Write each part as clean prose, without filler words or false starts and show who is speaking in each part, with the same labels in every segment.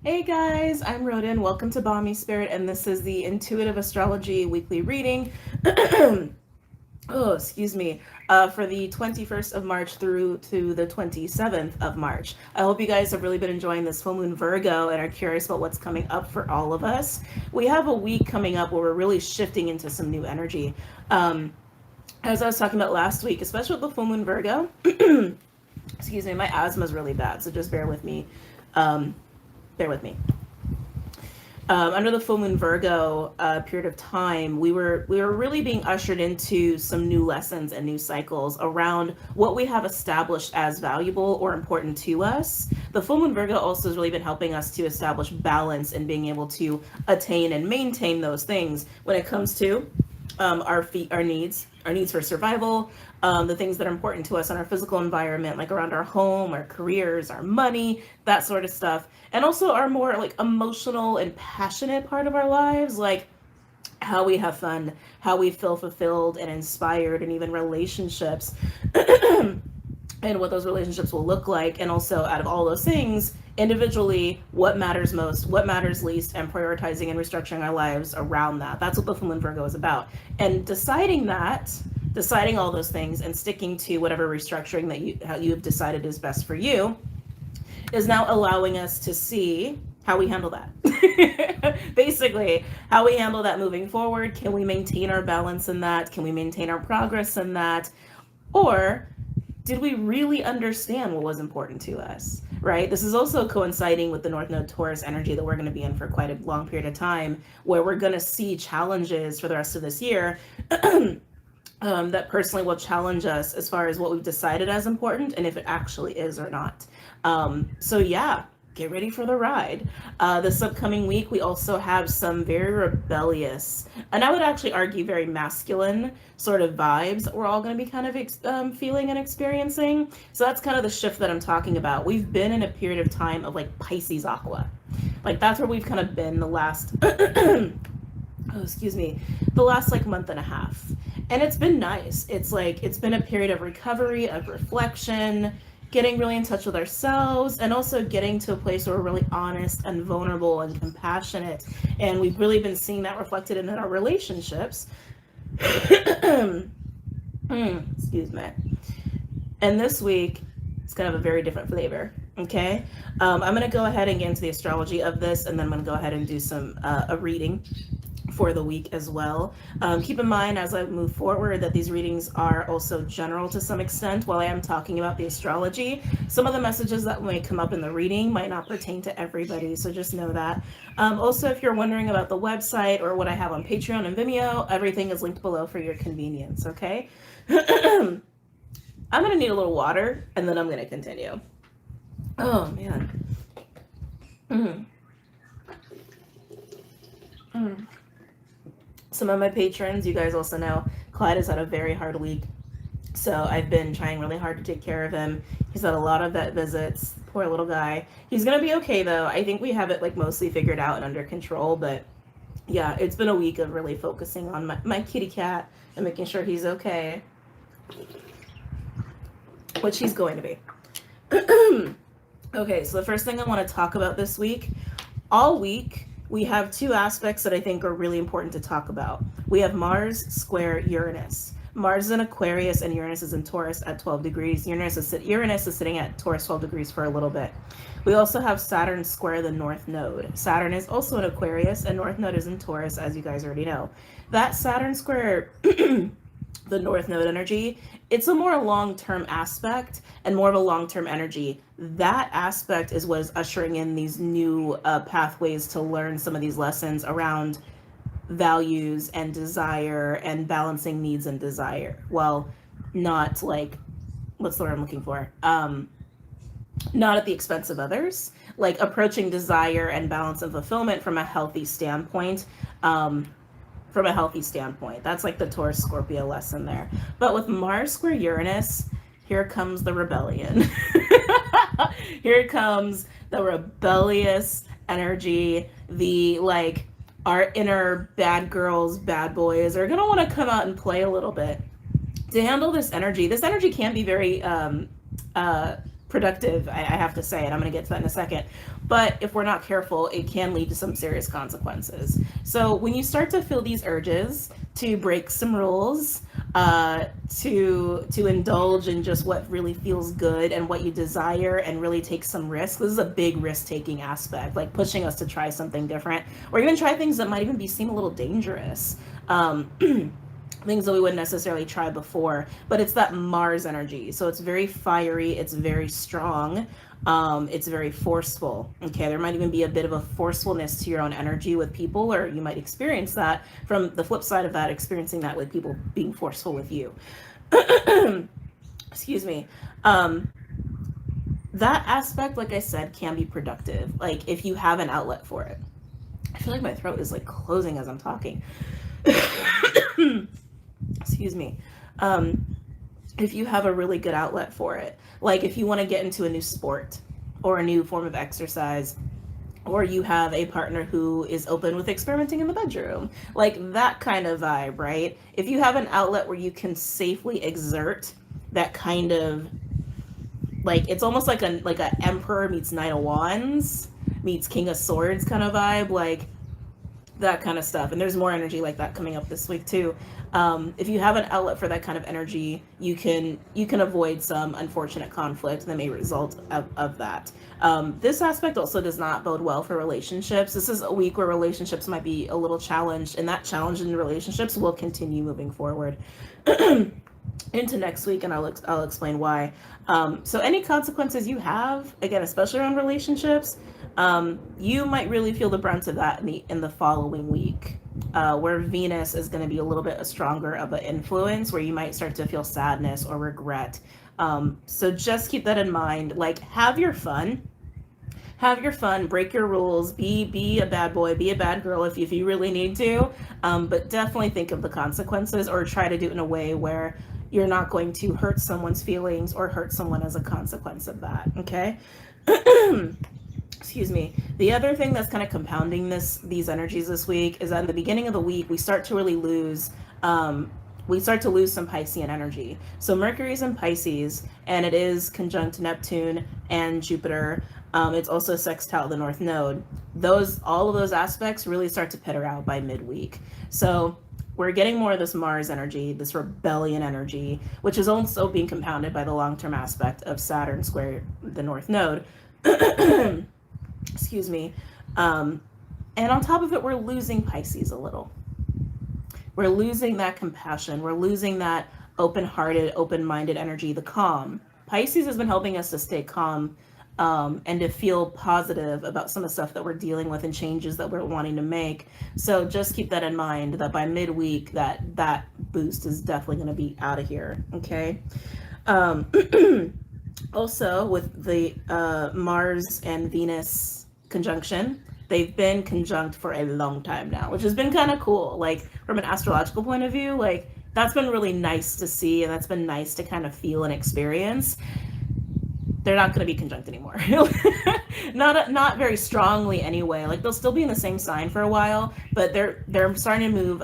Speaker 1: Hey guys, I'm Rodin. Welcome to BOMISpirit, and this is the Intuitive Astrology Weekly Reading. Excuse me. For the 21st of March through to the 27th of March. I hope you guys have really been enjoying this full moon Virgo and are curious about what's coming up for all of us. We have a week coming up where we're really shifting into some new energy. As I was talking about last week, especially with the full moon Virgo, excuse me, my asthma is really bad, so just bear with me. Bear with me. Under the full moon Virgo period of time, we were really being ushered into some new lessons and new cycles around what we have established as valuable or important to us. The full moon Virgo also has really been helping us to establish balance and being able to attain and maintain those things when it comes to our needs for survival, the things that are important to us in our physical environment, like around our home, our careers, our money, that sort of stuff. And also our more like emotional and passionate part of our lives, like how we have fun, how we feel fulfilled and inspired, and even relationships. And what those relationships will look like, and also out of all those things, individually, what matters most, what matters least, and prioritizing and restructuring our lives around that. That's what the full moon Virgo is about. And deciding all those things and sticking to whatever restructuring that how you have decided is best for you is now allowing us to see how we handle that. Basically, how we handle that moving forward. Can we maintain our balance in that? Can we maintain our progress in that? Or did we really understand what was important to us, right? This is also coinciding with the North Node Taurus energy that we're going to be in for quite a long period of time, where we're going to see challenges for the rest of this year that personally will challenge us as far as what we've decided as important and if it actually is or not. So yeah, get ready for the ride. This upcoming week, we also have some very rebellious, and I would actually argue very masculine sort of vibes that we're all going to be kind of feeling and experiencing. So that's kind of the shift that I'm talking about. We've been in a period of time of like Pisces Aqua. Like that's where we've kind of been the last, the last like month and a half. And it's been nice. It's been a period of recovery, of reflection, getting really in touch with ourselves, and also getting to a place where we're really honest and vulnerable and compassionate. And we've really been seeing that reflected in our relationships. Excuse me. And this week, it's kind of a very different flavor. Okay. I'm going to go ahead and get into the astrology of this, and then I'm going to go ahead and do some a reading for the week as well. Keep in mind as I move forward that these readings are also general to some extent. While I am talking about the astrology, some of the messages that may come up in the reading might not pertain to everybody, so just know that. Also, if you're wondering about the website or what I have on Patreon and Vimeo, everything is linked below for your convenience, okay? I'm gonna need a little water and then I'm gonna continue. Oh man. Some of my patrons, you guys also know, Clyde has had a very hard week. So I've been trying really hard to take care of him. He's had a lot of vet visits. Poor little guy. He's going to be okay, though. I think we have it like mostly figured out and under control. But yeah, it's been a week of really focusing on my kitty cat and making sure he's okay. Which he's going to be. Okay, so the first thing I want to talk about this week, all week, we have two aspects that I think are really important to talk about. We have Mars square Uranus. Mars is in Aquarius and Uranus is in Taurus at 12 degrees. Uranus is sitting at Taurus 12 degrees for a little bit. We also have Saturn square the North Node. Saturn is also in Aquarius and North Node is in Taurus, as you guys already know. That Saturn square the North Node energy, it's a more long-term aspect and more of a long-term energy. That aspect is what is ushering in these new pathways to learn some of these lessons around values and desire and balancing needs and desire. Well, not like, what's the word I'm looking for? Not at the expense of others, like approaching desire and balance and fulfillment from a healthy standpoint. That's like the Taurus Scorpio lesson there. But with Mars square Uranus, here comes the rebellion. Here comes the rebellious energy. The like our inner bad girls, bad boys are gonna want to come out and play a little bit to handle this energy. This energy can be very productive, I have to say, and I'm going to get to that in a second. But if we're not careful, it can lead to some serious consequences. So when you start to feel these urges to break some rules, to indulge in just what really feels good and what you desire, and really take some risks. This is a big risk-taking aspect, like pushing us to try something different, or even try things that might even seem a little dangerous. Things that we wouldn't necessarily try before, but it's that Mars energy. So it's very fiery, it's very strong, it's very forceful. Okay, there might even be a bit of a forcefulness to your own energy with people, or you might experience that from the flip side of that, experiencing that with people being forceful with you. Excuse me. That aspect, like I said, can be productive, like if you have an outlet for it. I feel like my throat is like closing as I'm talking. Excuse me. If you have a really good outlet for it, like if you want to get into a new sport or a new form of exercise, or you have a partner who is open with experimenting in the bedroom, like that kind of vibe, right? If you have an outlet where you can safely exert that kind of, like, it's almost like a Emperor meets Knight of Wands meets King of Swords kind of vibe, like that kind of stuff. And there's more energy like that coming up this week too. If you have an outlet for that kind of energy, you can avoid some unfortunate conflict that may result of that. This aspect also does not bode well for relationships. This is a week where relationships might be a little challenged, and that challenge in relationships will continue moving forward into next week, and I'll explain why. So any consequences you have, again, especially around relationships, you might really feel the brunt of that in the following week, where Venus is going to be a little bit stronger of an influence, where you might start to feel sadness or regret. So just keep that in mind. Like, have your fun, break your rules, be a bad boy, be a bad girl if you really need to, but definitely think of the consequences, or try to do it in a way where you're not going to hurt someone's feelings or hurt someone as a consequence of that. Okay. Excuse me. The other thing that's kind of compounding these energies this week is that in the beginning of the week, we start to really lose some Piscean energy. So Mercury's in Pisces, and it is conjunct Neptune and Jupiter. It's also sextile the North Node. All of those aspects really start to peter out by midweek. So we're getting more of this Mars energy, this rebellion energy, which is also being compounded by the long-term aspect of Saturn square the North Node. Excuse me. And on top of it, we're losing Pisces a little. We're losing that compassion. We're losing that open-hearted, open-minded energy, the calm. Pisces has been helping us to stay calm, and to feel positive about some of the stuff that we're dealing with and changes that we're wanting to make. So just keep that in mind, that by midweek, that boost is definitely going to be out of here. Okay. Also, with the Mars and Venus conjunction, they've been conjunct for a long time now, which has been kind of cool. Like, from an astrological point of view, like, that's been really nice to see, and that's been nice to kind of feel and experience. They're not going to be conjunct anymore. not very strongly anyway. Like, they'll still be in the same sign for a while, but they're starting to move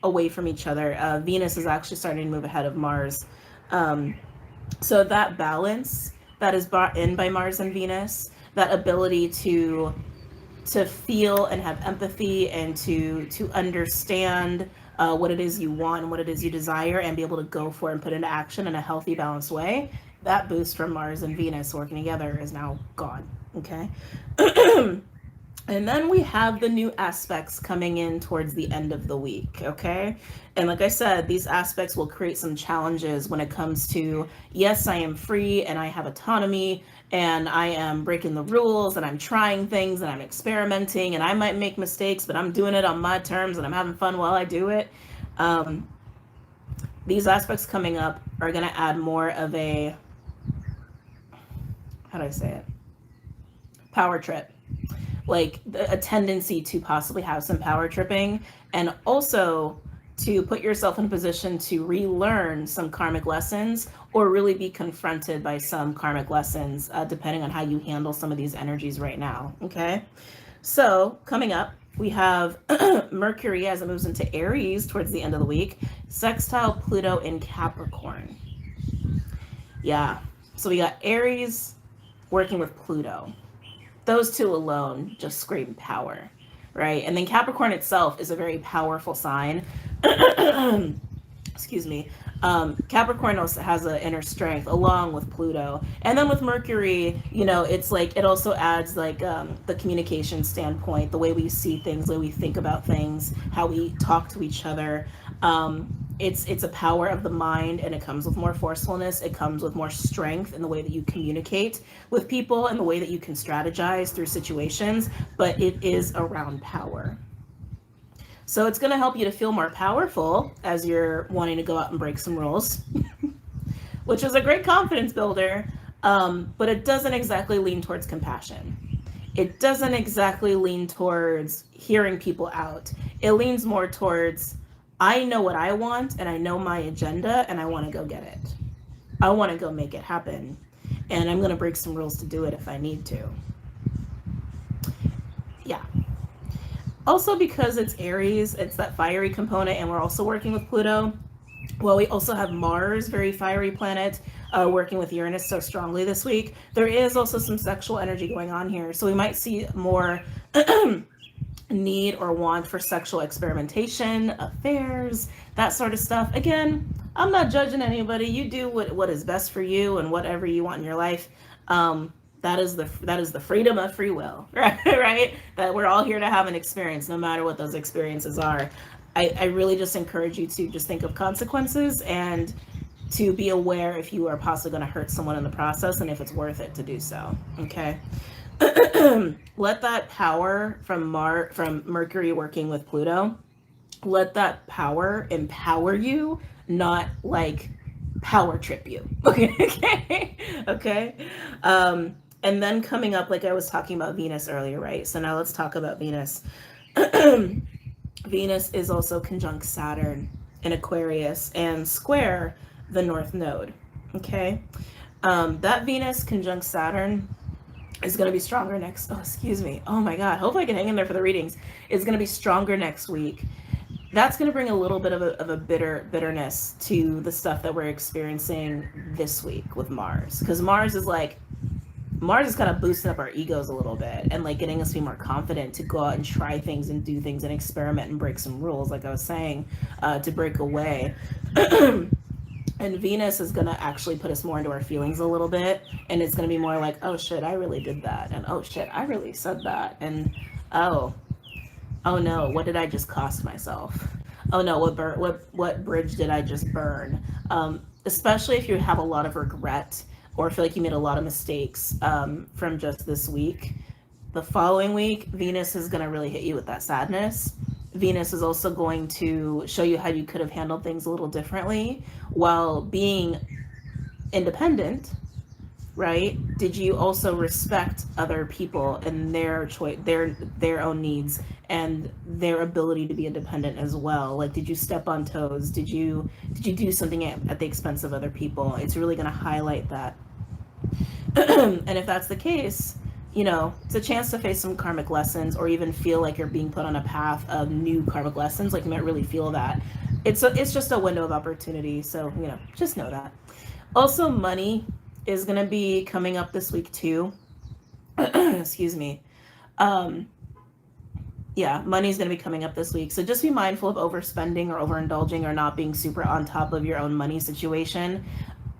Speaker 1: away from each other. Venus is actually starting to move ahead of Mars. So that balance that is brought in by Mars and Venus, that ability to feel and have empathy, and to understand what it is you want and what it is you desire, and be able to go for and put into action in a healthy, balanced way, that boost from Mars and Venus working together is now gone. Okay. And then we have the new aspects coming in towards the end of the week. Okay. And like I said, these aspects will create some challenges when it comes to, yes, I am free and I have autonomy and I am breaking the rules and I'm trying things and I'm experimenting and I might make mistakes, but I'm doing it on my terms and I'm having fun while I do it. These aspects coming up are going to add more of a, how do I say it? Power trip. Like a tendency to possibly have some power tripping, and also to put yourself in a position to relearn some karmic lessons, or really be confronted by some karmic lessons, depending on how you handle some of these energies right now. Okay. So coming up, we have Mercury as it moves into Aries towards the end of the week, sextile Pluto in Capricorn. Yeah. So we got Aries working with Pluto. Those two alone just scream power, right? And then Capricorn itself is a very powerful sign. Excuse me. Capricorn also has an inner strength along with Pluto, and then with Mercury, it's like it also adds like the communication standpoint, the way we see things, the way we think about things, how we talk to each other. It's a power of the mind, and it comes with more forcefulness. It comes with more strength in the way that you communicate with people and the way that you can strategize through situations. But it is around power. So it's going to help you to feel more powerful as you're wanting to go out and break some rules, which is a great confidence builder, but it doesn't exactly lean towards compassion. It doesn't exactly lean towards hearing people out. It leans more towards, I know what I want and I know my agenda and I want to go get it. I want to go make it happen. And I'm going to break some rules to do it if I need to. Yeah. Also, because it's Aries, it's that fiery component, and we're also working with Pluto. Well, we also have Mars, very fiery planet, working with Uranus so strongly this week. There is also some sexual energy going on here. So we might see more need or want for sexual experimentation, affairs, that sort of stuff. Again, I'm not judging anybody. You do what is best for you and whatever you want in your life. That is the freedom of free will, right? That we're all here to have an experience, no matter what those experiences are. I really just encourage you to just think of consequences and to be aware if you are possibly going to hurt someone in the process and if it's worth it to do so. Okay. Let that power from Mercury working with Pluto, let that power empower you, not like power trip you. Okay. And then coming up, like I was talking about Venus earlier, right? So now let's talk about Venus. Venus is also conjunct Saturn in Aquarius and square the North Node. Okay. That Venus conjunct Saturn is going to be stronger next. Oh my God. Hopefully I can hang in there for the readings. It's going to be stronger next week. That's going to bring a little bit of a bitterness to the stuff that we're experiencing this week with Mars. Because Mars is kind of boosting up our egos a little bit and like getting us to be more confident to go out and try things and do things and experiment and break some rules, like I was saying, to break away. And Venus is going to actually put us more into our feelings a little bit. And it's going to be more like, oh shit, I really did that. And oh shit, I really said that. And oh no, what did I just cost myself? Oh no, what bridge did I just burn? Especially if you have a lot of regret or feel like you made a lot of mistakes from just this week. The following week, Venus is going to really hit you with that sadness. Venus is also going to show you how you could have handled things a little differently while being independent, right? Did you also respect other people and their choice, their own needs and their ability to be independent as well? Like, did you step on toes? Did you do something at the expense of other people? It's really going to highlight that. And if that's the case, it's a chance to face some karmic lessons or even feel like you're being put on a path of new karmic lessons. Like you might really feel that. It's just a window of opportunity. So, just know that. Also, money is going to be coming up this week too. Excuse me. Money is going to be coming up this week. So just be mindful of overspending or overindulging or not being super on top of your own money situation.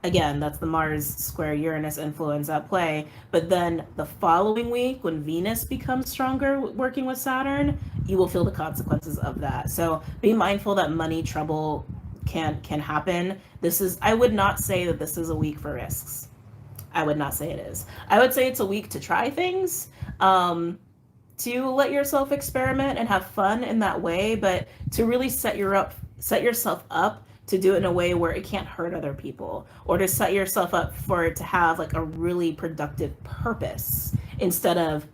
Speaker 1: Again, that's the Mars square Uranus influence at play. But then the following week, when Venus becomes stronger working with Saturn, you will feel the consequences of that. So be mindful that money trouble can happen. I would not say that this is a week for risks. I would not say it is. I would say it's a week to try things, to let yourself experiment and have fun in that way, but to really set yourself up to do it in a way where it can't hurt other people, or to set yourself up for it to have like a really productive purpose instead of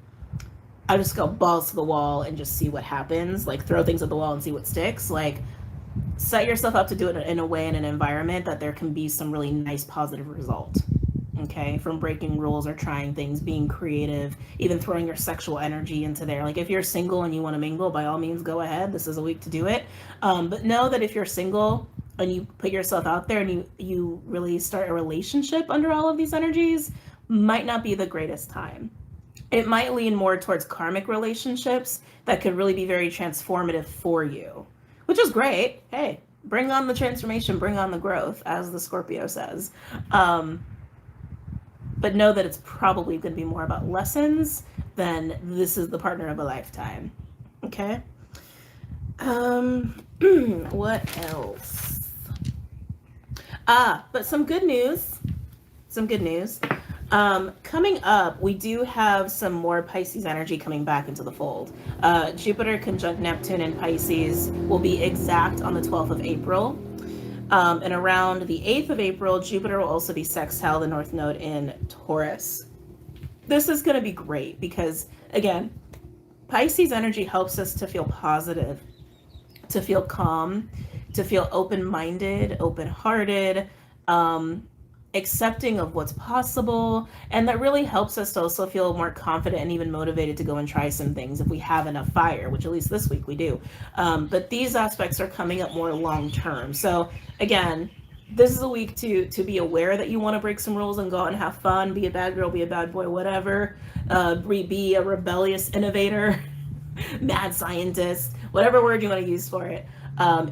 Speaker 1: I just go balls to the wall and just see what happens, like throw things at the wall and see what sticks. Like set yourself up to do it in a way, in an environment that there can be some really nice positive result. Okay, from breaking rules or trying things, being creative, even throwing your sexual energy into there. Like if you're single and you want to mingle, by all means go ahead. This is a week to do it. But know that if you're single, and you put yourself out there and you really start a relationship under all of these energies, might not be the greatest time. It might lean more towards karmic relationships that could really be very transformative for you, which is great. Hey, bring on the transformation, bring on the growth, as the Scorpio says. But know that it's probably going to be more about lessons than this is the partner of a lifetime. Okay? What else? But some good news. Coming up, we do have some more Pisces energy coming back into the fold. Jupiter conjunct Neptune in Pisces will be exact on the 12th of April. And around the 8th of April, Jupiter will also be sextile the North Node in Taurus. This is going to be great because, again, Pisces energy helps us to feel positive, to feel calm, to feel open-minded, open-hearted, accepting of what's possible, and that really helps us to also feel more confident and even motivated to go and try some things if we have enough fire, which at least this week we do. But these aspects are coming up more long term. So again, this is a week to be aware that you want to break some rules and go out and have fun, be a bad girl, be a bad boy, whatever, be a rebellious innovator, mad scientist, whatever word you want to use for it,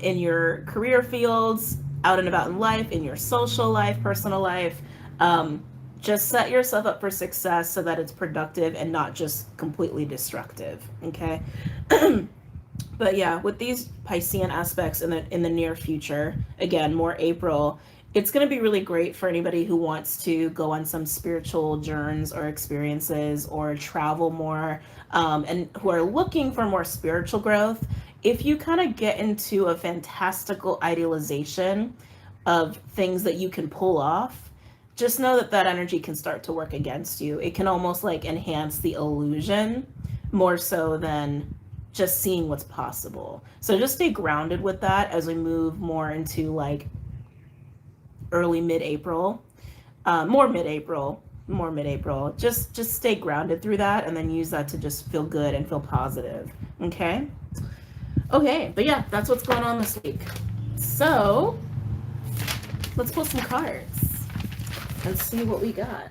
Speaker 1: in your career fields, out and about in life, in your social life, personal life. Just set yourself up for success so that it's productive and not just completely destructive. Okay. But yeah, with these Piscean aspects in the near future, again, more April, it's going to be really great for anybody who wants to go on some spiritual journeys or experiences or travel more, and who are looking for more spiritual growth. If you kind of get into a fantastical idealization of things that you can pull off, just know that that energy can start to work against you. It can almost like enhance the illusion more so than just seeing what's possible. So just stay grounded with that as we move more into like early mid-April, more mid-April. Just stay grounded through that and then use that to just feel good and feel positive. Okay, but yeah, that's what's going on this week. So let's pull some cards and see what we got.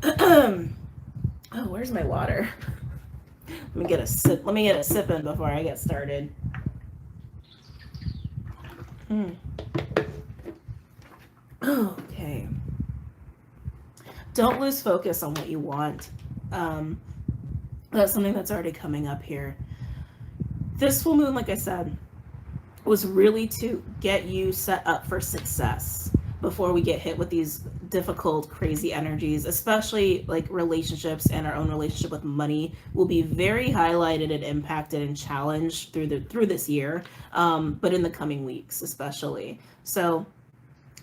Speaker 1: Oh, where's my water? Let me get a sip in before I get started. Okay. Don't lose focus on what you want. That's something that's already coming up here. This full moon, like I said, was really to get you set up for success before we get hit with these difficult, crazy energies, especially like relationships, and our own relationship with money will be very highlighted and impacted and challenged through this year, but in the coming weeks especially. So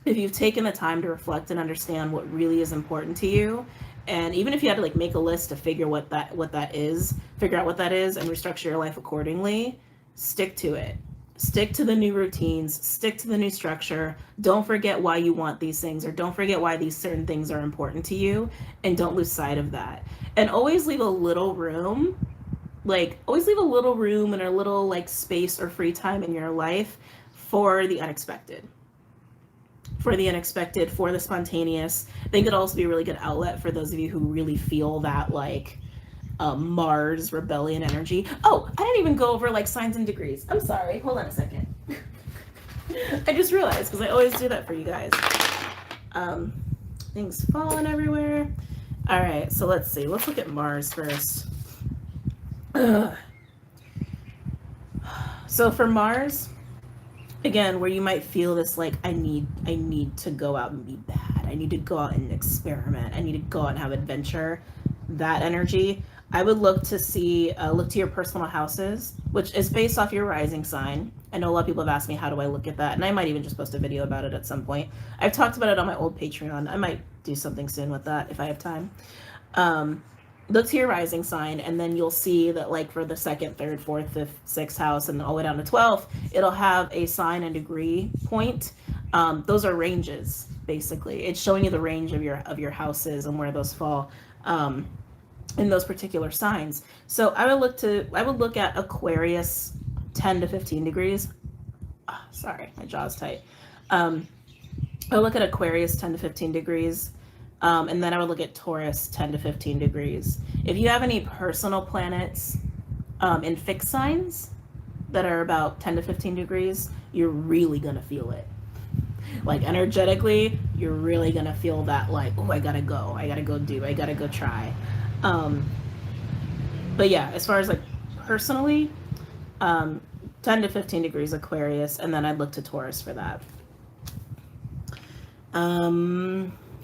Speaker 1: if you've taken the time to reflect and understand what really is important to you, and even if you had to like make a list to figure out what that is and restructure your life accordingly, stick to it. Stick to the new routines, stick to the new structure. Don't forget why you want these things, or don't forget why these certain things are important to you, and don't lose sight of that. And always leave a little room, and a little like space or free time in your life for the unexpected. For the spontaneous. I think it'll also be a really good outlet for those of you who really feel that like Mars rebellion energy. Oh, I didn't even go over like signs and degrees. I'm sorry. Hold on a second. I just realized, because I always do that for you guys. Things falling everywhere. All right, so let's see. Let's look at Mars first. So for Mars, again, where you might feel this like, I need to go out and be bad. I need to go out and experiment. I need to go out and have adventure. That energy, I would look to your personal houses, which is based off your rising sign. I know a lot of people have asked me, how do I look at that? And I might even just post a video about it at some point. I've talked about it on my old Patreon. I might do something soon with that if I have time. Look to your rising sign, and then you'll see that like for the 2nd, 3rd, 4th, 5th, 6th house, and all the way down to 12th, it'll have a sign and degree point. Those are ranges, basically. It's showing you the range of your houses and where those fall in those particular signs. So I would look at Aquarius 10 to 15 degrees. Sorry, my jaw's tight. Um, I would look at Aquarius 10 to 15 degrees. And then I would look at Taurus 10 to 15 degrees. If you have any personal planets in fixed signs that are about 10 to 15 degrees, you're really going to feel it. Like energetically, you're really going to feel that like, oh, I got to go. I got to go do. I got to go try. But yeah, as far as like personally, 10 to 15 degrees Aquarius, and then I'd look to Taurus for that.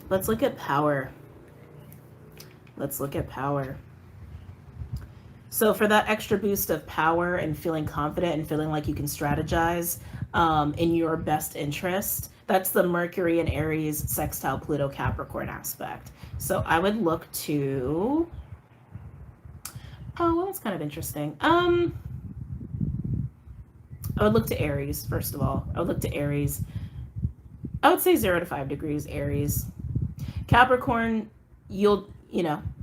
Speaker 1: Let's look at power. Let's look at power. So for that extra boost of power and feeling confident and feeling like you can strategize in your best interest, that's the Mercury and Aries sextile Pluto Capricorn aspect. So I would look to, oh, well, that's kind of interesting. I would look to Aries, first of all. I would look to Aries. I would say 0 to 5 degrees Aries. Capricorn,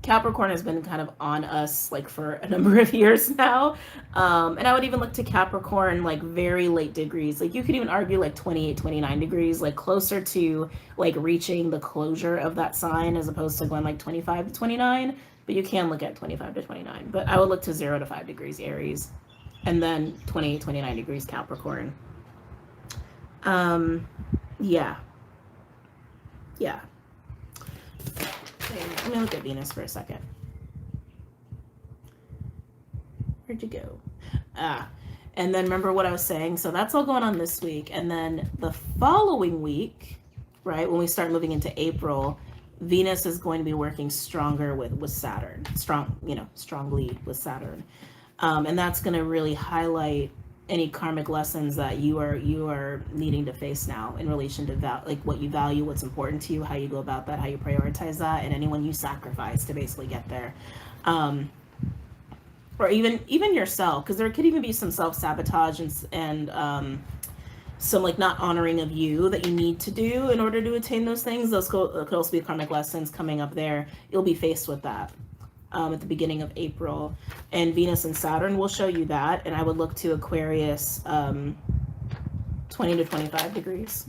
Speaker 1: Capricorn has been kind of on us like for a number of years now. And I would even look to Capricorn like very late degrees. Like you could even argue like 28, 29 degrees, like closer to like reaching the closure of that sign as opposed to going like 25 to 29. But you can look at 25 to 29. But I would look to 0 to 5 degrees Aries. And then 28, 29 degrees Capricorn. Yeah. Okay, let me look at Venus for a second. Where'd you go? And then remember what I was saying. So that's all going on this week. And then the following week, right, when we start moving into April, Venus is going to be working stronger with Saturn. Strongly with Saturn. And that's going to really highlight any karmic lessons that you are needing to face now in relation to like what you value, what's important to you, how you go about that, how you prioritize that, and anyone you sacrifice to basically get there. Or even yourself, because there could even be some self-sabotage and some like not honoring of you that you need to do in order to attain those things. Those could also be karmic lessons coming up there. You'll be faced with that at the beginning of April, and Venus and Saturn will show you that. And I would look to Aquarius 20 to 25 degrees.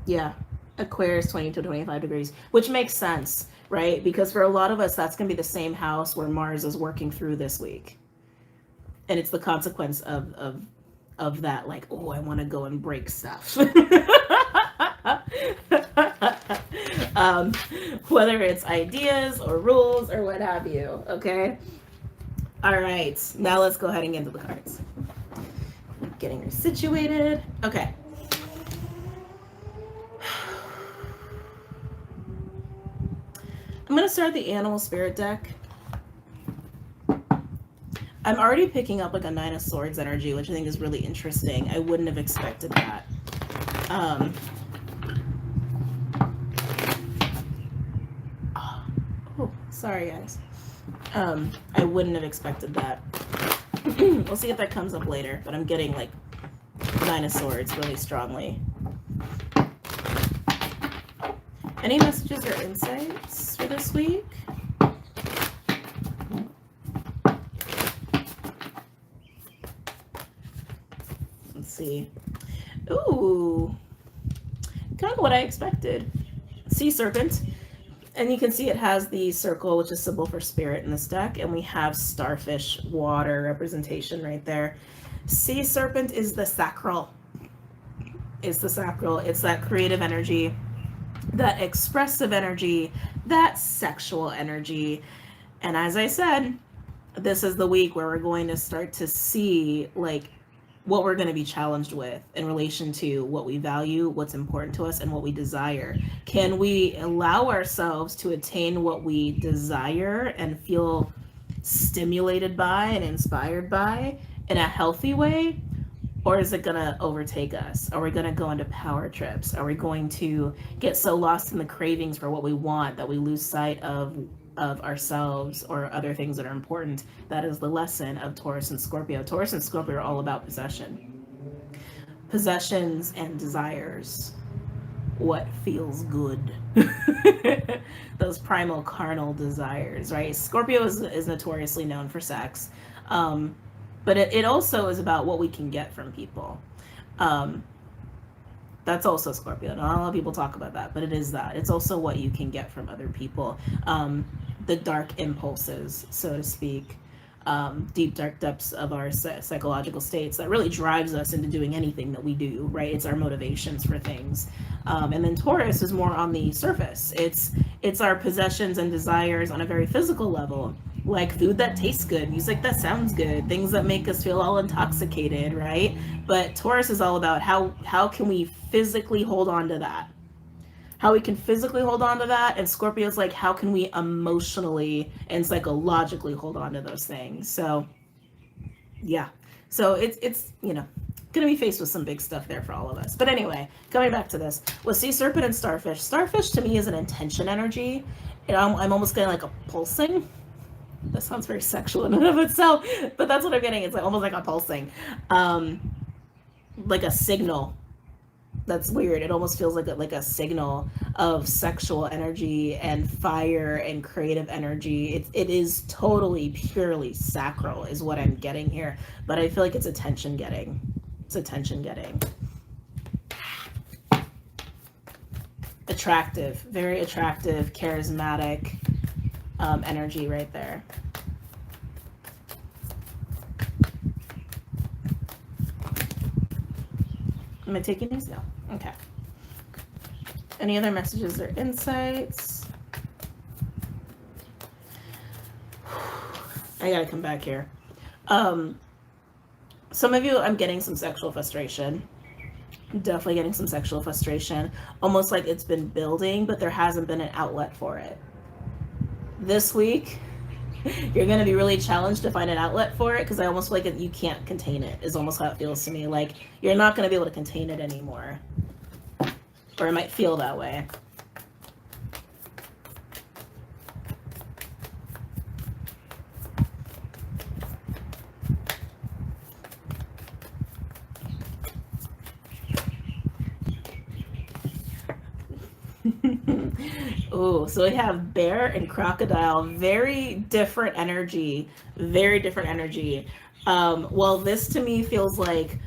Speaker 1: Yeah, Aquarius 20 to 25 degrees, which makes sense, right? Because for a lot of us, that's going to be the same house where Mars is working through this week. And it's the consequence of that, like, oh, I want to go and break stuff. Whether it's ideas or rules or what have you, okay? All right, now let's go ahead and get into the cards. Getting her situated. Okay. I'm going to start the Animal Spirit deck. I'm already picking up like a 9 of Swords energy, which I think is really interesting. I wouldn't have expected that. Oh, sorry guys. I wouldn't have expected that. We'll see if that comes up later, but I'm getting like 9 of Swords really strongly. Any messages or insights for this week? Let's see. Ooh, kind of what I expected. Sea Serpent. And you can see it has the circle, which is symbol for spirit in this deck. And we have starfish water representation right there. Sea Serpent is the sacral. It's the sacral. It's that creative energy, that expressive energy, that sexual energy. And as I said, this is the week where we're going to start to see like what we're going to be challenged with in relation to what we value, what's important to us, and what we desire. Can we allow ourselves to attain what we desire and feel stimulated by and inspired by in a healthy way? Or is it going to overtake us? Are we going to go into power trips? Are we going to get so lost in the cravings for what we want that we lose sight of ourselves or other things that are important? That is the lesson of Taurus and Scorpio. Taurus and Scorpio are all about possession. Possessions and desires. What feels good. Those primal carnal desires, right? Scorpio is notoriously known for sex. But it also is about what we can get from people. Um, that's also Scorpio. Not a lot of people talk about that, but it is that. It's also what you can get from other people. The dark impulses, so to speak, deep dark depths of our psychological states that really drives us into doing anything that we do, right? It's our motivations for things. And then Taurus is more on the surface. It's our possessions and desires on a very physical level, like food that tastes good, music that sounds good, things that make us feel all intoxicated, right? But Taurus is all about how can we physically hold on to that, how we can physically hold on to that, and Scorpio's like how can we emotionally and psychologically hold on to those things. So yeah, so it's gonna be faced with some big stuff there for all of us. But anyway, coming back to this with sea serpent and starfish to me is an intention energy. I'm almost getting like a pulsing. That sounds very sexual in and of itself, but that's what I'm getting. It's like almost like a pulsing, like a signal. That's weird. It almost feels like a signal of sexual energy and fire and creative energy. It is totally purely sacral is what I'm getting here, but I feel like it's attention getting. It's attention getting. Attractive, very attractive, charismatic energy right there. Am I taking these? No. Okay. Any other messages or insights? I gotta come back here. Some of you, I'm getting some sexual frustration. Definitely getting some sexual frustration. Almost like it's been building, but there hasn't been an outlet for it. This week, you're going to be really challenged to find an outlet for it, because I almost feel like you can't contain it, is almost how it feels to me. Like you're not going to be able to contain it anymore. Or it might feel that way. Oh, so we have bear and crocodile. Very different energy. Very different energy. Well, this to me feels like,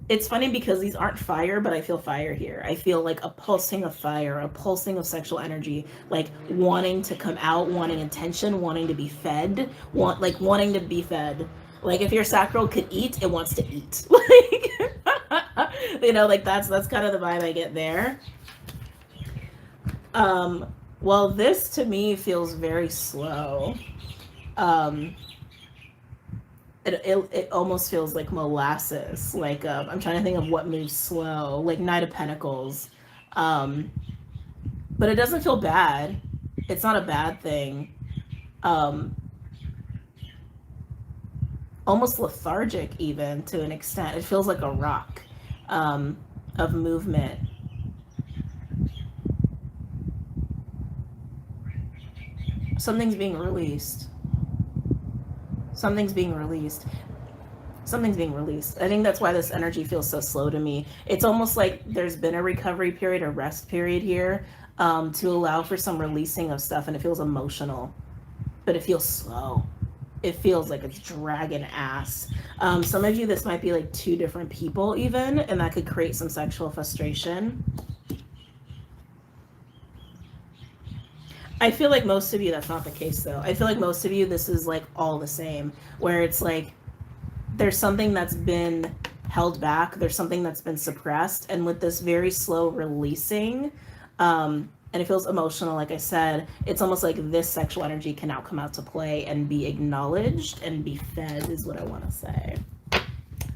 Speaker 1: it's funny because these aren't fire, but I feel fire here. I feel like a pulsing of fire, a pulsing of sexual energy, like wanting to come out, wanting attention, wanting to be fed, wanting to be fed. Like if your sacral could eat, it wants to eat. Like, like that's kind of the vibe I get there. Well, this to me feels very slow. It almost feels like molasses. Like I'm trying to think of what moves slow, like Knight of Pentacles. But it doesn't feel bad. It's not a bad thing. Almost lethargic even to an extent. It feels like a rock of movement. Something's being released. Something's being released. Something's being released. I think that's why this energy feels so slow to me. It's almost like there's been a recovery period, a rest period here, to allow for some releasing of stuff, and it feels emotional, but it feels slow. It feels like it's dragging ass. Some of you, this might be like two different people even, and that could create some sexual frustration. I feel like most of you, that's not the case though. I feel like most of you, this is like all the same, where it's like there's something that's been held back, there's something that's been suppressed, and with this very slow releasing, and it feels emotional, like I said, it's almost like this sexual energy can now come out to play and be acknowledged and be fed, is what I want to say. So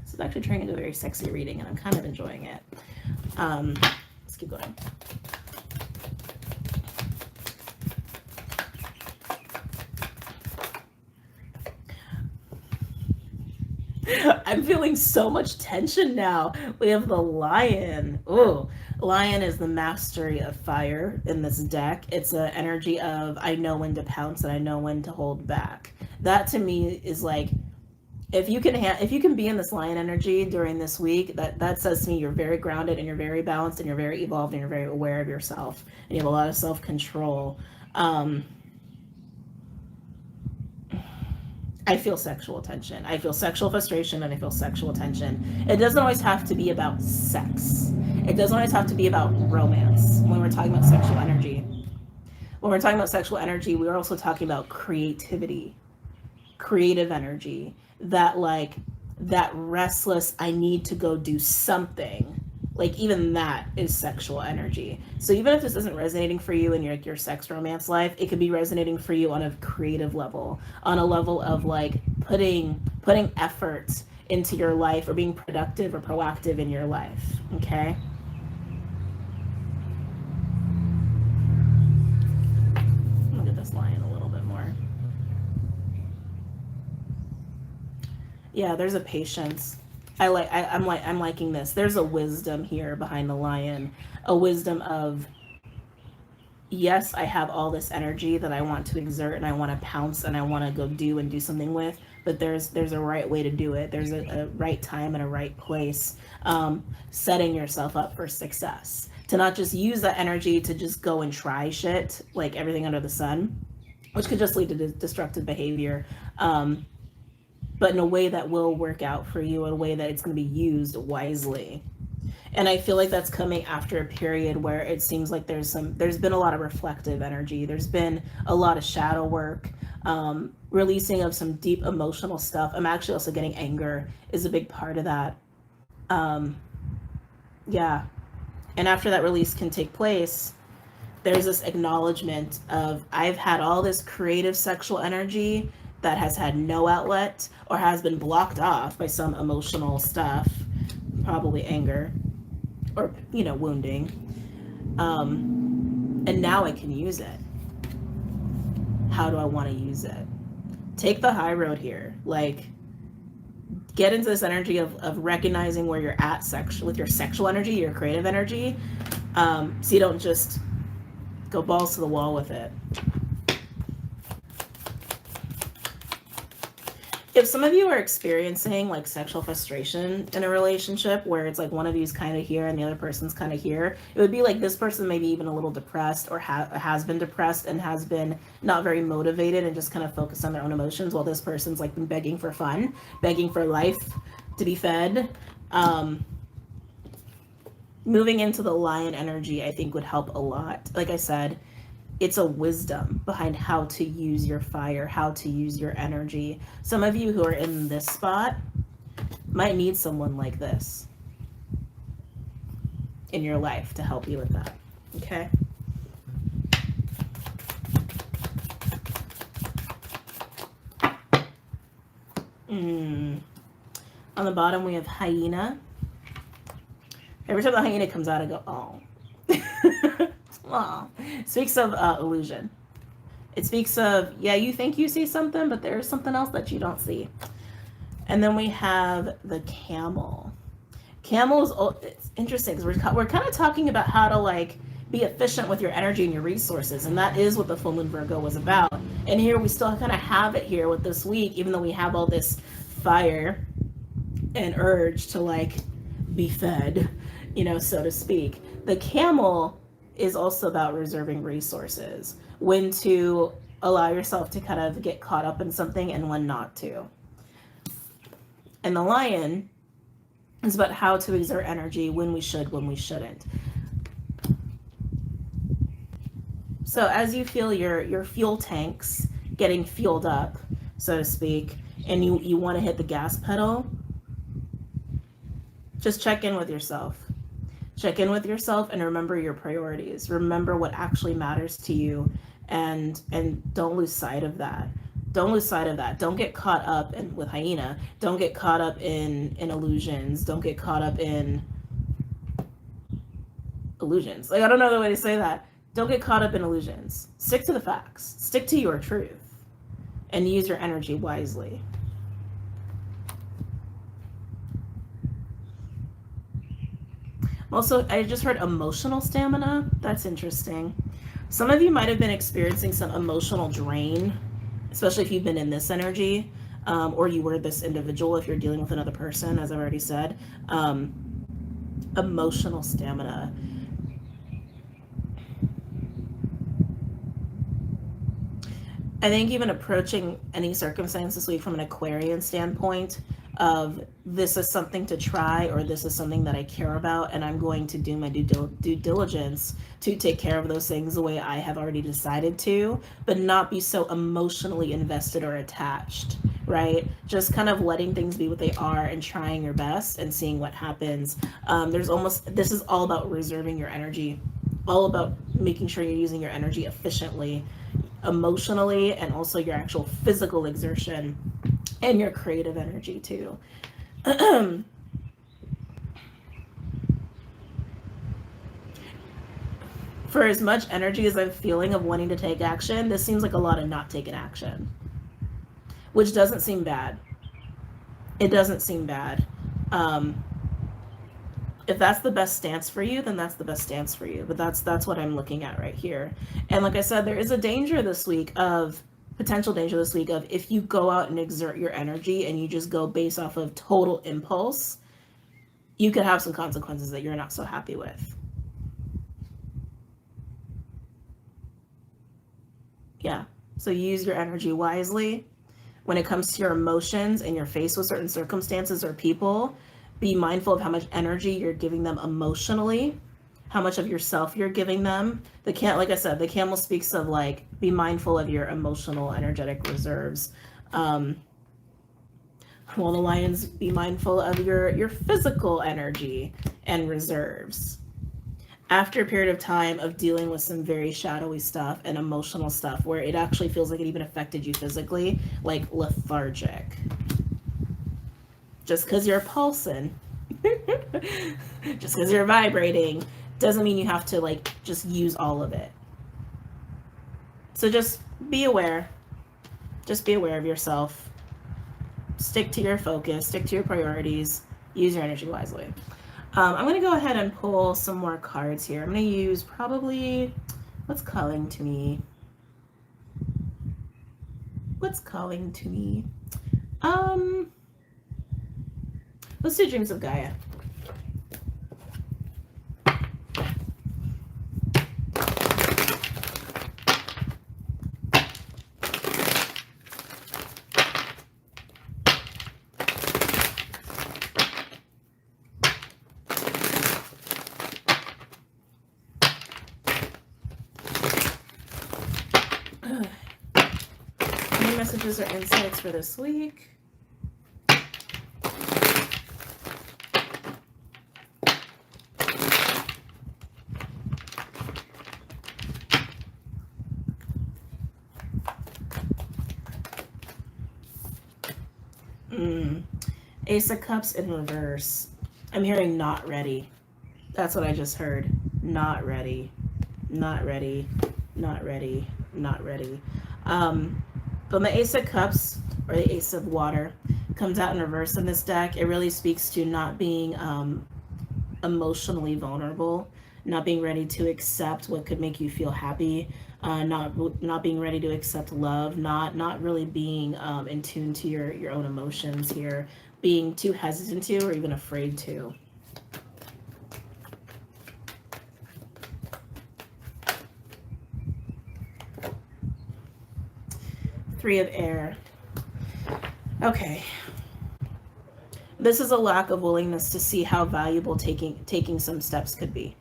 Speaker 1: it's actually turning into a very sexy reading, and I'm kind of enjoying it. Let's keep going. I'm feeling so much tension now. We have the lion. Oh, lion is the mastery of fire in this deck. It's an energy of I know when to pounce and I know when to hold back. That to me is like, if you can be in this lion energy during this week, that says to me you're very grounded and you're very balanced and you're very evolved and you're very aware of yourself and you have a lot of self-control. I feel sexual tension. I feel sexual frustration and I feel sexual tension. It doesn't always have to be about sex. It doesn't always have to be about romance when we're talking about sexual energy. When we're talking about sexual energy, we're also talking about creativity, creative energy, that like that restless, I need to go do something. Like even that is sexual energy. So even if this isn't resonating for you in your sex romance life, it could be resonating for you on a creative level, on a level of like putting effort into your life or being productive or proactive in your life. Okay. Look at this lion a little bit more. Yeah, there's a patience. I'm liking this. There's a wisdom here behind the lion, a wisdom of, yes, I have all this energy that I want to exert and I want to pounce and I want to go do and do something with, but there's a right way to do it. There's a right time and a right place. Setting yourself up for success, to not just use that energy to just go and try shit like everything under the sun, which could just lead to destructive behavior. But in a way that will work out for you, in a way that it's going to be used wisely. And I feel like that's coming after a period where it seems like there's been a lot of reflective energy. There's been a lot of shadow work, releasing of some deep emotional stuff. I'm actually also getting anger is a big part of that. Yeah. And after that release can take place, there's this acknowledgement of, I've had all this creative sexual energy that has had no outlet or has been blocked off by some emotional stuff, probably anger or, wounding. And now I can use it. How do I want to use it? Take the high road here. Like, get into this energy of recognizing where you're at with your sexual energy, your creative energy. So you don't just go balls to the wall with it. If some of you are experiencing like sexual frustration in a relationship where it's like one of you's kind of here and the other person's kind of here, it would be like this person maybe even a little depressed or has been depressed and has been not very motivated and just kind of focused on their own emotions, while this person's like been begging for fun, begging for life to be fed. Moving into the lion energy, I think, would help a lot. Like I said, it's a wisdom behind how to use your fire, how to use your energy. Some of you who are in this spot might need someone like this in your life to help you with that. Okay? On the bottom, we have hyena. Every time the hyena comes out, I go, oh. Oh. It speaks of illusion. It speaks of, yeah, you think you see something, but there's something else that you don't see. And then we have the camel. Camels, it's interesting because we're kind of talking about how to like be efficient with your energy and your resources, and that is what the full moon Virgo was about. And here we still kind of have it here with this week, even though we have all this fire and urge to like be fed, so to speak. The camel is also about reserving resources, when to allow yourself to kind of get caught up in something and when not to. And the lion is about how to exert energy when we should, when we shouldn't. So as you feel your fuel tanks getting fueled up, so to speak, and you want to hit the gas pedal, just check in with yourself. Check in with yourself and remember your priorities. Remember what actually matters to you, and don't lose sight of that. Don't lose sight of that. Don't get caught up with hyena. Don't get caught up in illusions. Don't get caught up in illusions. Like, I don't know the way to say that. Don't get caught up in illusions. Stick to the facts. Stick to your truth and use your energy wisely. Also, I just heard emotional stamina. That's interesting. Some of you might have been experiencing some emotional drain, especially if you've been in this energy, or you were this individual if you're dealing with another person, as I've already said. Emotional stamina. I think even approaching any circumstance this week from an Aquarian standpoint of this is something to try, or this is something that I care about, and I'm going to do my due diligence to take care of those things the way I have already decided to, but not be so emotionally invested or attached, right? Just kind of letting things be what they are and trying your best and seeing what happens. This is all about reserving your energy, all about making sure you're using your energy efficiently, emotionally, and also your actual physical exertion and your creative energy too. For as much energy as I'm feeling of wanting to take action, this seems like a lot of not taking action, which doesn't seem bad. It doesn't seem bad. If that's the best stance for you, then that's the best stance for you. But that's what I'm looking at right here. And like I said, there is a danger this week of potential danger this week of if you go out and exert your energy and you just go based off of total impulse, you could have some consequences that you're not so happy with. Yeah. So use your energy wisely. When it comes to your emotions and you're faced with certain circumstances or people, be mindful of how much energy you're giving them emotionally, how much of yourself you're giving them. Like I said, the camel speaks of like, be mindful of your emotional, energetic reserves. While the lions, be mindful of your physical energy and reserves. After a period of time of dealing with some very shadowy stuff and emotional stuff where it actually feels like it even affected you physically, like lethargic. Just because you're pulsing, just because you're vibrating, doesn't mean you have to like just use all of it. So just be aware. Just be aware of yourself. Stick to your focus, stick to your priorities, use your energy wisely. I'm going to go ahead and pull some more cards here. I'm going to use probably, what's calling to me? What's calling to me? Let's do Dreams of Gaia. Any messages or insights for this week? Ace of Cups in reverse. I'm hearing not ready. That's what I just heard. Not ready. Not ready. Not ready. Not ready. But my Ace of Cups, or the Ace of Water, comes out in reverse in this deck. It really speaks to not being emotionally vulnerable, not being ready to accept what could make you feel happy, not being ready to accept love, not really being in tune to your own emotions here, being too hesitant to or even afraid to. Three of Air. Okay. This is a lack of willingness to see how valuable taking some steps could be.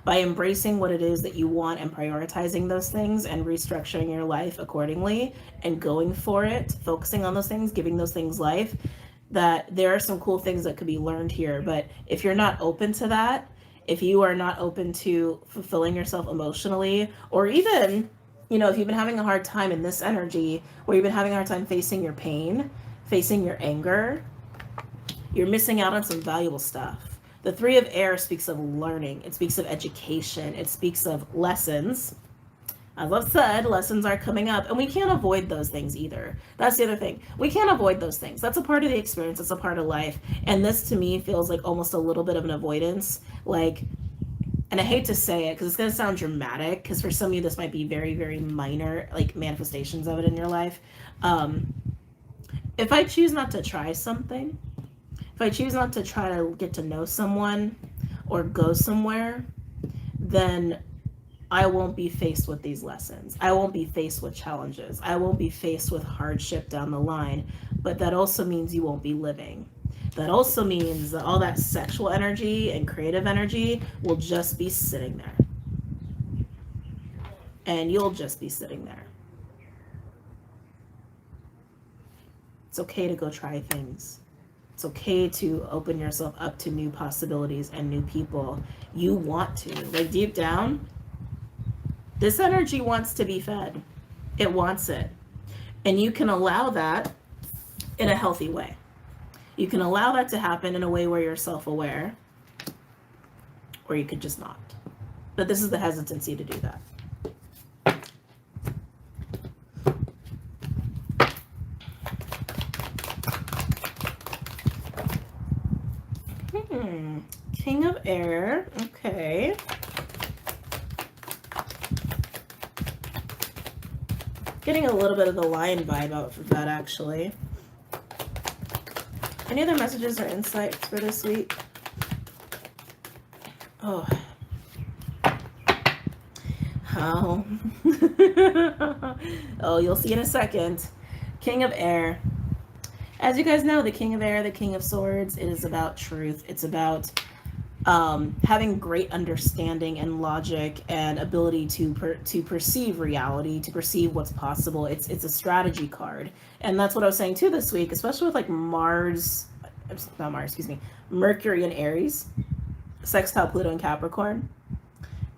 Speaker 1: By embracing what it is that you want and prioritizing those things and restructuring your life accordingly and going for it, focusing on those things, giving those things life, that there are some cool things that could be learned here. But if you're not open to that, if you are not open to fulfilling yourself emotionally, or even, if you've been having a hard time in this energy, or you've been having a hard time facing your pain, facing your anger, you're missing out on some valuable stuff. The Three of Air speaks of learning. It speaks of education. It speaks of lessons. As I've said, lessons are coming up, and we can't avoid those things either. That's the other thing. We can't avoid those things. That's a part of the experience. It's a part of life. And this, to me, feels like almost a little bit of an avoidance. Like, and I hate to say it because it's going to sound dramatic, because for some of you, this might be very, very minor, like manifestations of it in your life. If I choose not to try something, if I choose not to try to get to know someone or go somewhere, then I won't be faced with these lessons. I won't be faced with challenges. I won't be faced with hardship down the line. But that also means you won't be living. That also means that all that sexual energy and creative energy will just be sitting there. And you'll just be sitting there. It's okay to go try things. It's okay to open yourself up to new possibilities and new people. You want to. Like, deep down, this energy wants to be fed. It wants it. And you can allow that in a healthy way. You can allow that to happen in a way where you're self-aware, or you could just not. But this is the hesitancy to do that. King of Air. Okay. Getting a little bit of the lion vibe out for that, actually. Any other messages or insights for this week? Oh. Oh. Oh, you'll see in a second. King of Air. As you guys know, the King of Air, the King of Swords, it is about truth. It's about having great understanding and logic and ability to perceive reality, to perceive what's possible. It's a strategy card. And that's what I was saying too this week, especially with like Mercury in Aries, sextile Pluto in Capricorn.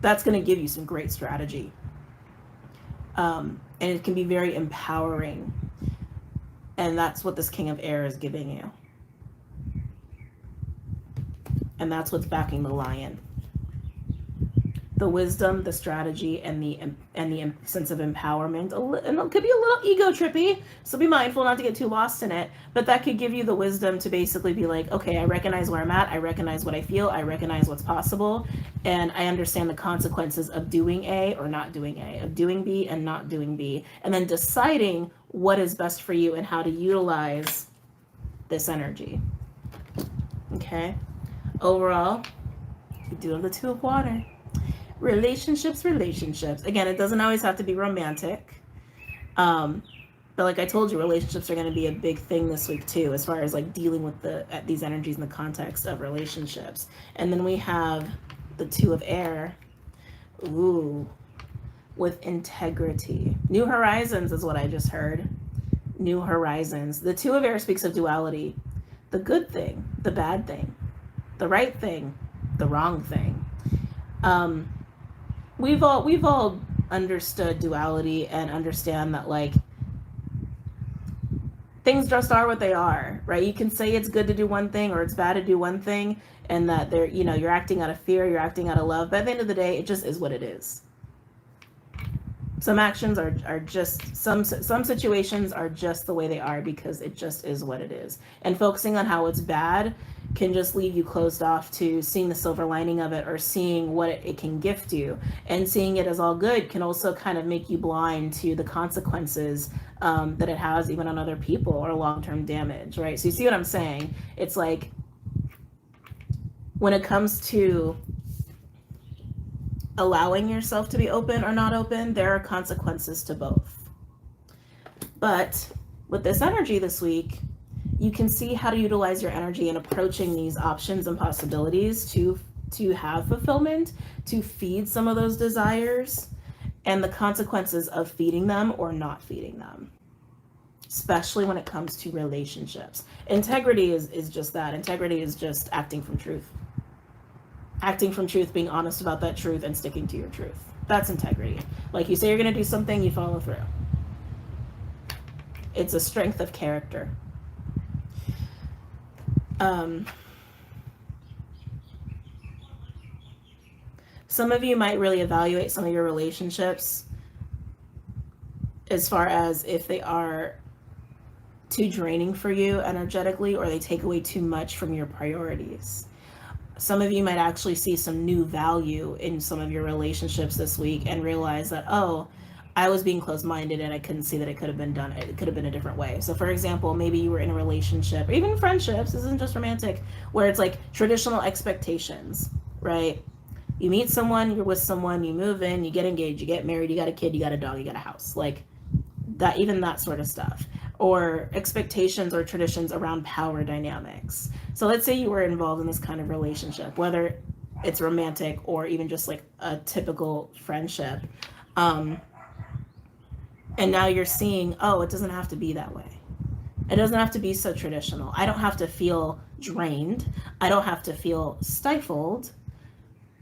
Speaker 1: That's going to give you some great strategy. And it can be very empowering. And that's what this King of Air is giving you. And that's what's backing the lion. The wisdom, the strategy, and the sense of empowerment. And it could be a little ego trippy, so be mindful not to get too lost in it. But that could give you the wisdom to basically be like, okay, I recognize where I'm at. I recognize what I feel. I recognize what's possible. And I understand the consequences of doing A or not doing A, of doing B and not doing B. And then deciding what is best for you and how to utilize this energy. Okay? Overall, you do have the Two of Water. Relationships. Again, it doesn't always have to be romantic. But like I told you, relationships are going to be a big thing this week too, as far as like dealing with these energies in the context of relationships. And then we have the Two of Air. Ooh, with integrity. New horizons is what I just heard. New horizons. The Two of Air speaks of duality. The good thing, the bad thing, the right thing, the wrong thing. We've all understood duality and understand that like things just are what they are, right? You can say it's good to do one thing or it's bad to do one thing, and that they're, you're acting out of fear, you're acting out of love, but at the end of the day, it just is what it is. Some actions are just, some situations are just the way they are because it just is what it is. And focusing on how it's bad can just leave you closed off to seeing the silver lining of it or seeing what it can gift you. And seeing it as all good can also kind of make you blind to the consequences that it has even on other people or long-term damage, right? So you see what I'm saying? It's like when it comes to allowing yourself to be open or not open, there are consequences to both. But with this energy this week, you can see how to utilize your energy in approaching these options and possibilities to have fulfillment, to feed some of those desires, and the consequences of feeding them or not feeding them, especially when it comes to relationships. Integrity is just that. Integrity is just acting from truth. Acting from truth, being honest about that truth and sticking to your truth. That's integrity. Like you say you're going to do something, you follow through. It's a strength of character. Some of you might really evaluate some of your relationships as far as if they are too draining for you energetically or they take away too much from your priorities. Some of you might actually see some new value in some of your relationships this week and realize that, oh, I was being closed-minded and I couldn't see that it could have been done. It could have been a different way. So for example, maybe you were in a relationship, or even friendships, this isn't just romantic, where it's like traditional expectations, right? You meet someone, you're with someone, you move in, you get engaged, you get married, you got a kid, you got a dog, you got a house. Like that, even that sort of stuff. Or expectations or traditions around power dynamics. So let's say you were involved in this kind of relationship, whether it's romantic or even just like a typical friendship. And now you're seeing, oh, it doesn't have to be that way. It doesn't have to be so traditional. I don't have to feel drained. I don't have to feel stifled.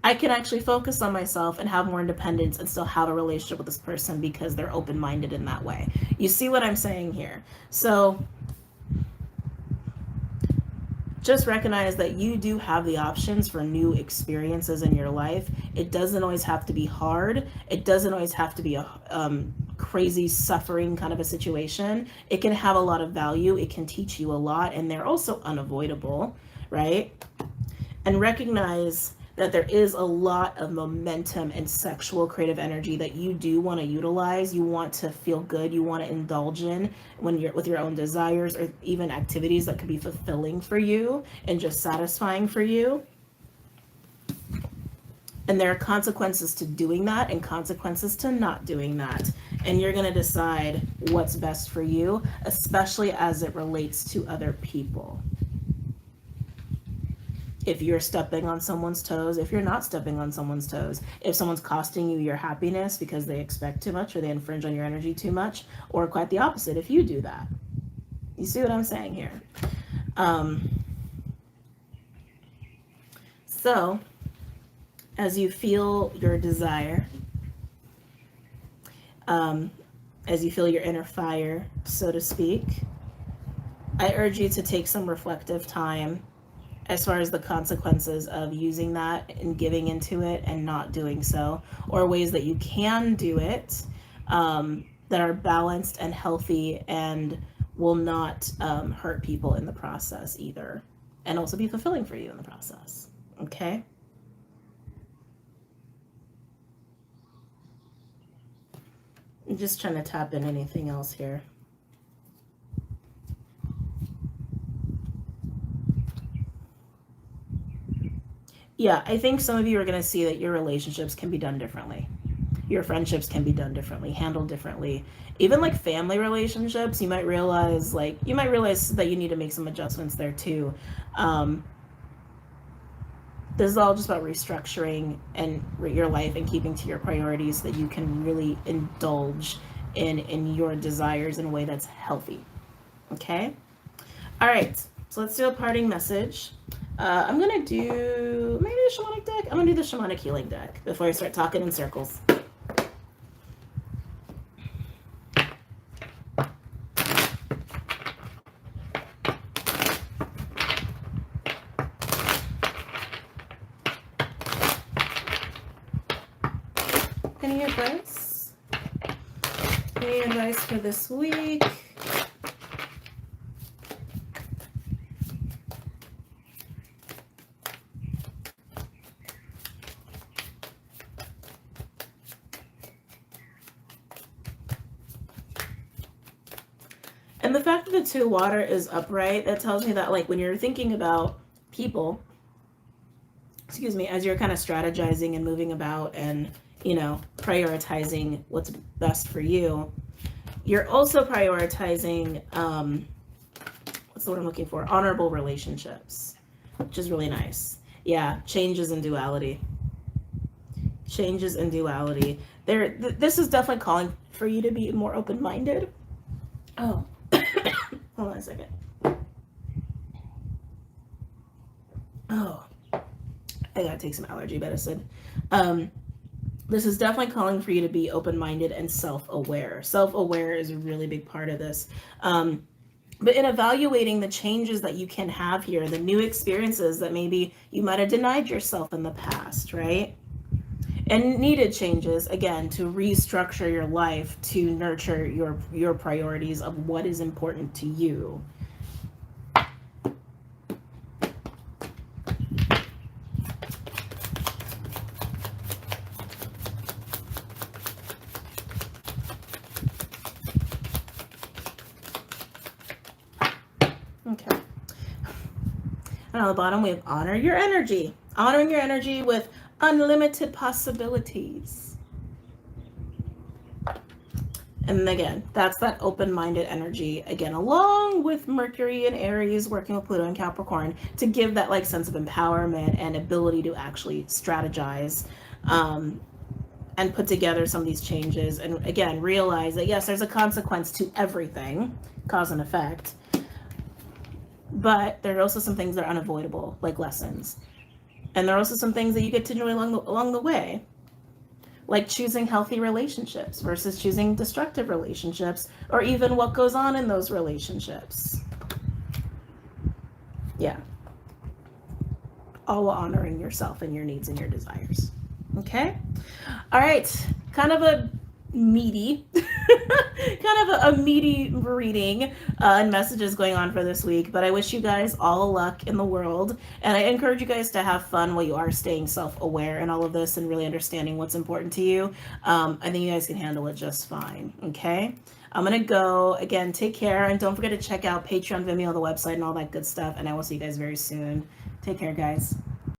Speaker 1: I can actually focus on myself and have more independence and still have a relationship with this person because they're open-minded in that way. You see what I'm saying here? So just recognize that you do have the options for new experiences in your life. It doesn't always have to be hard. It doesn't always have to be a crazy suffering kind of a situation. It can have a lot of value. It can teach you a lot, and they're also unavoidable, right? And recognize that there is a lot of momentum and sexual creative energy that you do want to utilize. You want to feel good. You want to indulge in when you're with your own desires, or even activities that could be fulfilling for you and just satisfying for you. And there are consequences to doing that and consequences to not doing that. And you're going to decide what's best for you, especially as it relates to other people. If you're stepping on someone's toes, if you're not stepping on someone's toes, if someone's costing you your happiness because they expect too much or they infringe on your energy too much, or quite the opposite if you do that. You see what I'm saying here? So, as you feel your desire, as you feel your inner fire, so to speak, I urge you to take some reflective time as far as the consequences of using that and giving into it and not doing so, or ways that you can do it that are balanced and healthy and will not hurt people in the process either, and also be fulfilling for you in the process. Okay? I'm just trying to tap in anything else here. Yeah, I think some of you are going to see that your relationships can be done differently. Your friendships can be done differently, handled differently. Even like family relationships, you might realize that you need to make some adjustments there too. This is all just about restructuring and your life and keeping to your priorities so that you can really indulge in your desires in a way that's healthy. Okay? All right, so let's do a parting message. I'm going to do maybe a shamanic deck. I'm going to do the shamanic healing deck before I start talking in circles. Any advice? Any advice for this week? And the fact that the 2 water is upright, that tells me that like when you're thinking about people, as you're kind of strategizing and moving about and, prioritizing what's best for you, you're also prioritizing, what's the word I'm looking for? Honorable relationships, which is really nice. Yeah, changes in duality. Changes in duality. This is definitely calling for you to be more open-minded. Oh, hold on a second. Oh, I gotta take some allergy medicine. This is definitely calling for you to be open-minded and self-aware. Self-aware is a really big part of this. But in evaluating the changes that you can have here, the new experiences that maybe you might have denied yourself in the past, right? And needed changes, again, to restructure your life, to nurture your priorities of what is important to you. And on the bottom, we have honor your energy. Honoring your energy with unlimited possibilities. And again, that's that open-minded energy, again, along with Mercury and Aries working with Pluto and Capricorn to give that like sense of empowerment and ability to actually strategize and put together some of these changes. And again, realize that yes, there's a consequence to everything, cause and effect, but there are also some things that are unavoidable, like lessons. And there are also some things that you get to enjoy along the way, like choosing healthy relationships versus choosing destructive relationships, or even what goes on in those relationships. Yeah. All while honoring yourself and your needs and your desires. Okay? All right. Kind of a meaty reading and messages going on for this week, but I wish you guys all the luck in the world, and I encourage you guys to have fun while you are staying self-aware in all of this and really understanding what's important to you. I think you guys can handle it just fine. Okay, I'm gonna go. Again, take care, and don't forget to check out Patreon, Vimeo, the website, and all that good stuff, and I will see you guys very soon. Take care, guys.